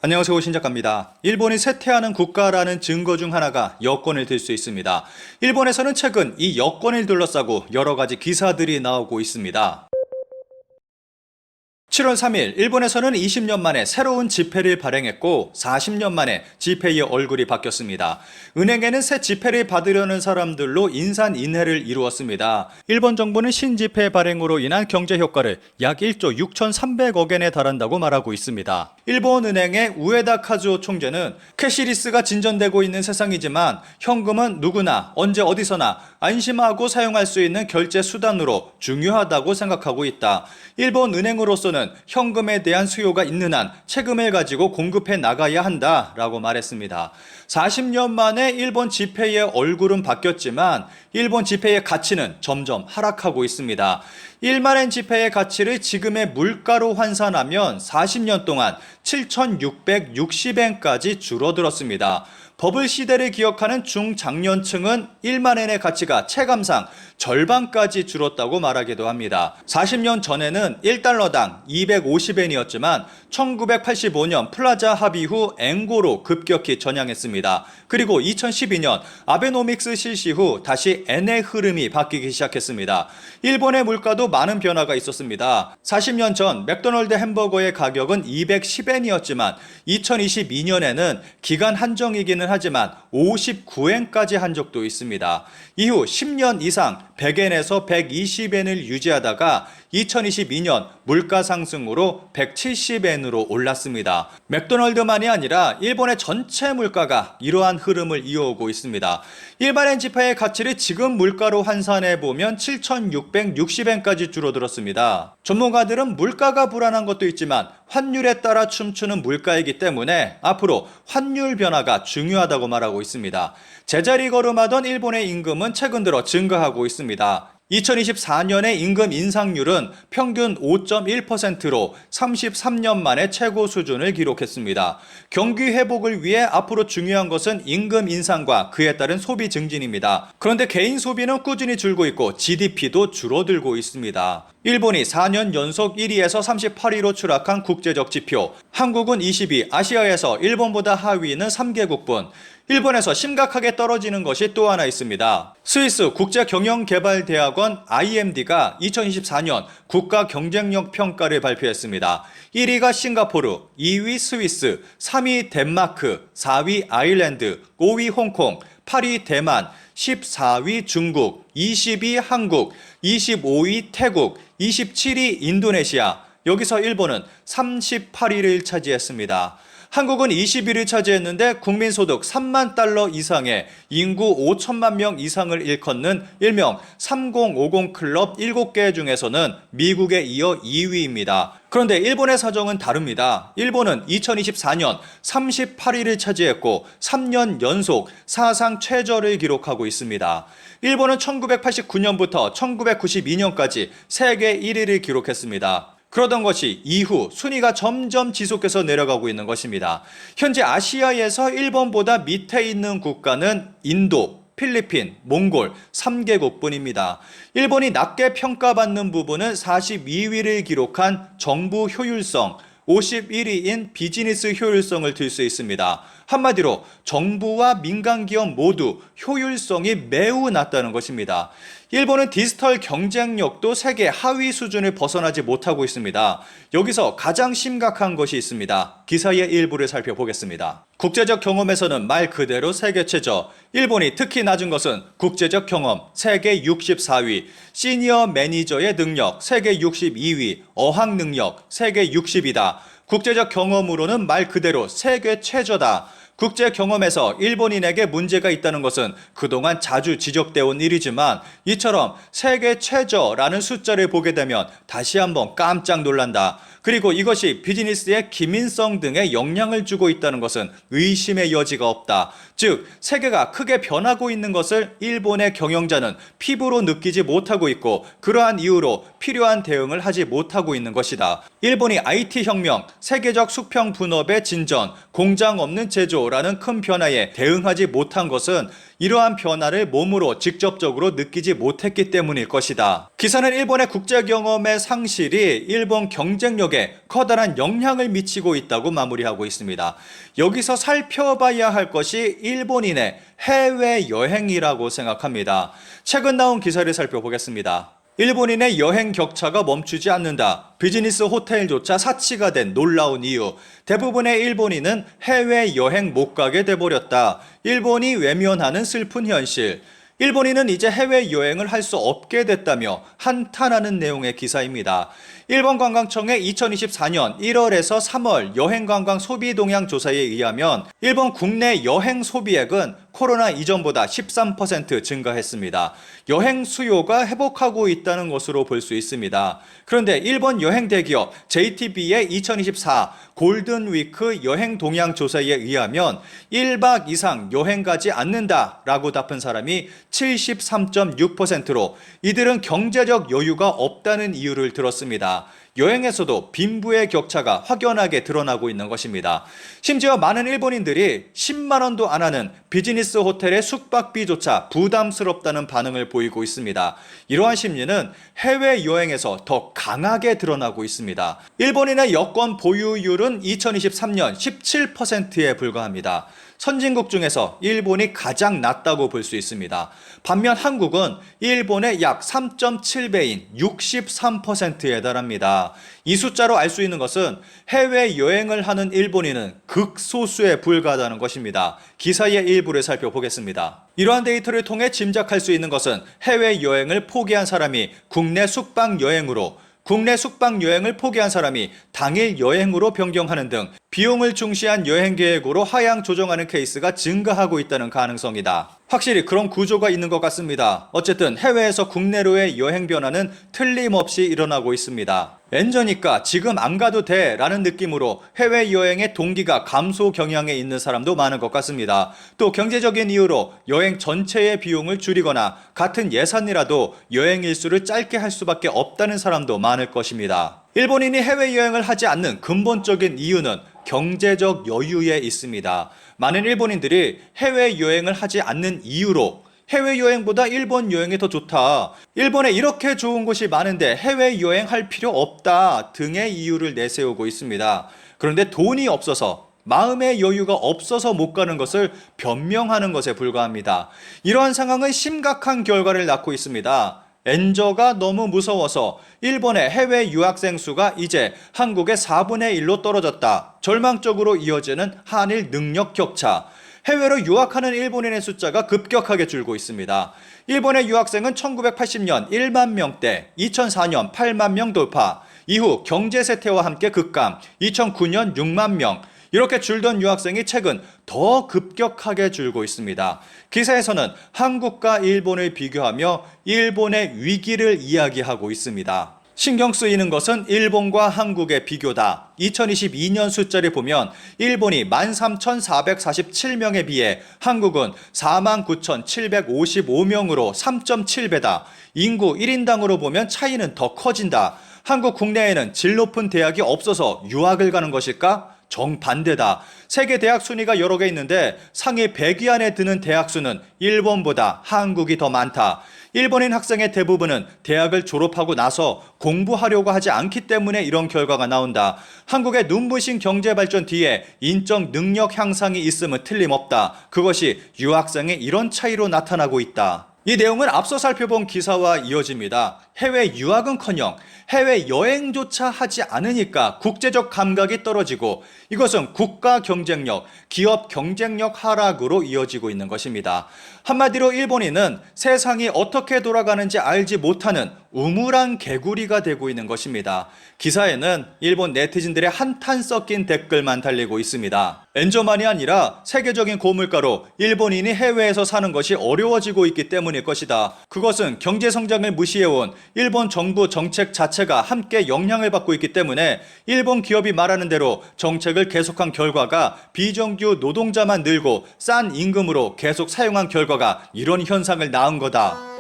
안녕하세요, 신작가입니다. 일본이 쇠퇴하는 국가라는 증거 중 하나가 여권을 들 수 있습니다. 일본에서는 최근 이 여권을 둘러싸고 여러 가지 기사들이 나오고 있습니다. 7월 3일 일본에서는 20년 만에 새로운 지폐를 발행했고 40년 만에 지폐의 얼굴이 바뀌었습니다. 은행에는 새 지폐를 받으려는 사람들로 인산인해를 이루었습니다. 일본 정부는 신지폐 발행으로 인한 경제 효과를 약 1조 6,300억엔에 달한다고 말하고 있습니다. 일본 은행의 우에다 카즈오 총재는 캐시리스가 진전되고 있는 세상이지만 현금은 누구나 언제 어디서나 안심하고 사용할 수 있는 결제 수단으로 중요하다고 생각하고 있다. 일본 은행으로서는 현금에 대한 수요가 있는 한 채금을 가지고 공급해 나가야 한다라고 말했습니다. 40년 만에 일본 지폐의 얼굴은 바뀌었지만 일본 지폐의 가치는 점점 하락하고 있습니다. 1만엔 지폐의 가치를 지금의 물가로 환산하면 40년 동안 7,660엔까지 줄어들었습니다. 버블 시대를 기억하는 중장년층은 1만엔의 가치가 체감상 절반까지 줄었다고 말하기도 합니다. 40년 전에는 1달러당 250엔이었지만 1985년 플라자 합의 후 엔고로 급격히 전향했습니다. 그리고 2012년 아베노믹스 실시 후 다시 엔의 흐름이 바뀌기 시작했습니다. 일본의 물가도 많은 변화가 있었습니다. 40년 전 맥도널드 햄버거의 가격은 210엔이었지만 2022년에는 기간 한정이기는 하지만 59엔까지 한 적도 있습니다. 이후 10년 이상 100엔에서 120엔을 유지하다가 2022년 물가 상승으로 170엔으로 올랐습니다. 맥도널드만이 아니라 일본의 전체 물가가 이러한 흐름을 이어오고 있습니다. 일반엔 지폐의 가치를 지금 물가로 환산해보면 7,660엔까지 줄어들었습니다. 전문가들은 물가가 불안한 것도 있지만 환율에 따라 춤추는 물가이기 때문에 앞으로 환율 변화가 중요하다고 말하고 있습니다. 제자리 걸음하던 일본의 임금은 최근 들어 증가하고 있습니다. 2024년의 임금 인상률은 평균 5.1%로 33년 만에 최고 수준을 기록했습니다. 경기 회복을 위해 앞으로 중요한 것은 임금 인상과 그에 따른 소비 증진입니다. 그런데 개인 소비는 꾸준히 줄고 있고 GDP도 줄어들고 있습니다. 일본이 4년 연속 1위에서 38위로 추락한 국제적 지표, 한국은 20위, 아시아에서 일본보다 하위는 3개국뿐. 일본에서 심각하게 떨어지는 것이 또 하나 있습니다. 스위스 국제경영개발대학원 IMD가 2024년 국가 경쟁력 평가를 발표했습니다. 1위가 싱가포르, 2위 스위스, 3위 덴마크, 4위 아일랜드, 5위 홍콩, 8위 대만, 14위 중국, 20위 한국, 25위 태국, 27위 인도네시아, 여기서 일본은 38위를 차지했습니다. 한국은 20위를 차지했는데 국민소득 3만 달러 이상의 인구 5천만 명 이상을 일컫는 일명 3050 클럽 7개 중에서는 미국에 이어 2위입니다. 그런데 일본의 사정은 다릅니다. 일본은 2024년 38위를 차지했고 3년 연속 사상 최저를 기록하고 있습니다. 일본은 1989년부터 1992년까지 세계 1위를 기록했습니다. 그러던 것이 이후 순위가 점점 지속해서 내려가고 있는 것입니다. 현재 아시아에서 일본보다 밑에 있는 국가는 인도, 필리핀, 몽골 3개국뿐입니다. 일본이 낮게 평가받는 부분은 42위를 기록한 정부 효율성, 51위인 비즈니스 효율성을 들 수 있습니다. 한마디로 정부와 민간기업 모두 효율성이 매우 낮다는 것입니다. 일본은 디지털 경쟁력도 세계 하위 수준을 벗어나지 못하고 있습니다. 여기서 가장 심각한 것이 있습니다. 기사의 일부를 살펴보겠습니다. 국제적 경험에서는 말 그대로 세계 최저, 일본이 특히 낮은 것은 국제적 경험, 세계 64위, 시니어 매니저의 능력, 세계 62위, 어학 능력, 세계 60위다. 국제적 경험으로는 말 그대로 세계 최저다. 국제 경험에서 일본인에게 문제가 있다는 것은 그동안 자주 지적되어 온 일이지만 이처럼 세계 최저라는 숫자를 보게 되면 다시 한번 깜짝 놀란다. 그리고 이것이 비즈니스의 기민성 등에 영향을 주고 있다는 것은 의심의 여지가 없다. 즉, 세계가 크게 변하고 있는 것을 일본의 경영자는 피부로 느끼지 못하고 있고 그러한 이유로 필요한 대응을 하지 못하고 있는 것이다. 일본이 IT 혁명, 세계적 수평 분업의 진전, 공장 없는 제조라는 큰 변화에 대응하지 못한 것은 이러한 변화를 몸으로 직접적으로 느끼지 못했기 때문일 것이다. 기사는 일본의 국제 경험의 상실이 일본 경쟁력에 커다란 영향을 미치고 있다고 마무리하고 있습니다. 여기서 살펴봐야 할 것이 일본인의 해외여행이라고 생각합니다. 최근 나온 기사를 살펴보겠습니다. 일본인의 여행 격차가 멈추지 않는다. 비즈니스 호텔조차 사치가 된 놀라운 이유. 대부분의 일본인은 해외여행 못 가게 돼버렸다. 일본이 외면하는 슬픈 현실. 일본인은 이제 해외여행을 할 수 없게 됐다며 한탄하는 내용의 기사입니다. 일본관광청의 2024년 1월에서 3월 여행관광 소비동향 조사에 의하면 일본 국내 여행 소비액은 코로나 이전보다 13% 증가했습니다. 여행 수요가 회복하고 있다는 것으로 볼 수 있습니다. 그런데 일본 여행 대기업 JTB의 2024 골든위크 여행 동향 조사에 의하면 1박 이상 여행 가지 않는다라고 답한 사람이 73.6%로 이들은 경제적 여유가 없다는 이유를 들었습니다. 여행에서도 빈부의 격차가 확연하게 드러나고 있는 것입니다. 심지어 많은 일본인들이 10만 원도 안 하는 비즈니스 호텔의 숙박비조차 부담스럽다는 반응을 보이고 있습니다. 이러한 심리는 해외여행에서 더 강하게 드러나고 있습니다. 일본인의 여권 보유율은 2023년 17%에 불과합니다. 선진국 중에서 일본이 가장 낮다고 볼 수 있습니다. 반면 한국은 일본의 약 3.7배인 63%에 달합니다. 이 숫자로 알 수 있는 것은 해외여행을 하는 일본인은 극소수에 불과하다는 것입니다. 기사의 일부를 살펴보겠습니다. 이러한 데이터를 통해 짐작할 수 있는 것은 해외여행을 포기한 사람이 국내 숙박여행으로, 국내 숙박여행을 포기한 사람이 당일 여행으로 변경하는 등 비용을 중시한 여행 계획으로 하향 조정하는 케이스가 증가하고 있다는 가능성이다. 확실히 그런 구조가 있는 것 같습니다. 어쨌든 해외에서 국내로의 여행 변화는 틀림없이 일어나고 있습니다. 엔저니까 지금 안 가도 돼 라는 느낌으로 해외여행의 동기가 감소 경향에 있는 사람도 많은 것 같습니다. 또 경제적인 이유로 여행 전체의 비용을 줄이거나 같은 예산이라도 여행 일수를 짧게 할 수밖에 없다는 사람도 많을 것입니다. 일본인이 해외여행을 하지 않는 근본적인 이유는 경제적 여유에 있습니다. 많은 일본인들이 해외여행을 하지 않는 이유로 해외여행보다 일본 여행이 더 좋다, 일본에 이렇게 좋은 곳이 많은데 해외여행할 필요 없다 등의 이유를 내세우고 있습니다. 그런데 돈이 없어서, 마음의 여유가 없어서 못 가는 것을 변명하는 것에 불과합니다. 이러한 상황은 심각한 결과를 낳고 있습니다. 엔저가 너무 무서워서 일본의 해외 유학생 수가 이제 한국의 4분의 1로 떨어졌다. 절망적으로 이어지는 한일 능력 격차. 해외로 유학하는 일본인의 숫자가 급격하게 줄고 있습니다. 일본의 유학생은 1980년 1만 명대, 2004년 8만 명 돌파, 이후 경제 쇠퇴와 함께 급감, 2009년 6만 명, 이렇게 줄던 유학생이 최근 더 급격하게 줄고 있습니다. 기사에서는 한국과 일본을 비교하며 일본의 위기를 이야기하고 있습니다. 신경 쓰이는 것은 일본과 한국의 비교다. 2022년 숫자를 보면 일본이 13,447명에 비해 한국은 49,755명으로 3.7배다. 인구 1인당으로 보면 차이는 더 커진다. 한국 국내에는 질 높은 대학이 없어서 유학을 가는 것일까? 정반대다. 세계 대학 순위가 여러 개 있는데 상위 100위 안에 드는 대학 수는 일본보다 한국이 더 많다. 일본인 학생의 대부분은 대학을 졸업하고 나서 공부하려고 하지 않기 때문에 이런 결과가 나온다. 한국의 눈부신 경제 발전 뒤에 인적 능력 향상이 있음은 틀림없다. 그것이 유학생의 이런 차이로 나타나고 있다. 이 내용은 앞서 살펴본 기사와 이어집니다. 해외 유학은커녕 해외 여행조차 하지 않으니까 국제적 감각이 떨어지고 이것은 국가 경쟁력, 기업 경쟁력 하락으로 이어지고 있는 것입니다. 한마디로 일본인은 세상이 어떻게 돌아가는지 알지 못하는 우물안 개구리가 되고 있는 것입니다. 기사에는 일본 네티즌들의 한탄 섞인 댓글만 달리고 있습니다. 엔저만이 아니라 세계적인 고물가로 일본인이 해외에서 사는 것이 어려워지고 있기 때문일 것이다. 그것은 경제 성장을 무시해온 일본 정부 정책 자체가 함께 영향을 받고 있기 때문에 일본 기업이 말하는 대로 정책을 계속한 결과가 비정규 노동자만 늘고 싼 임금으로 계속 사용한 결과가 이런 현상을 낳은 거다.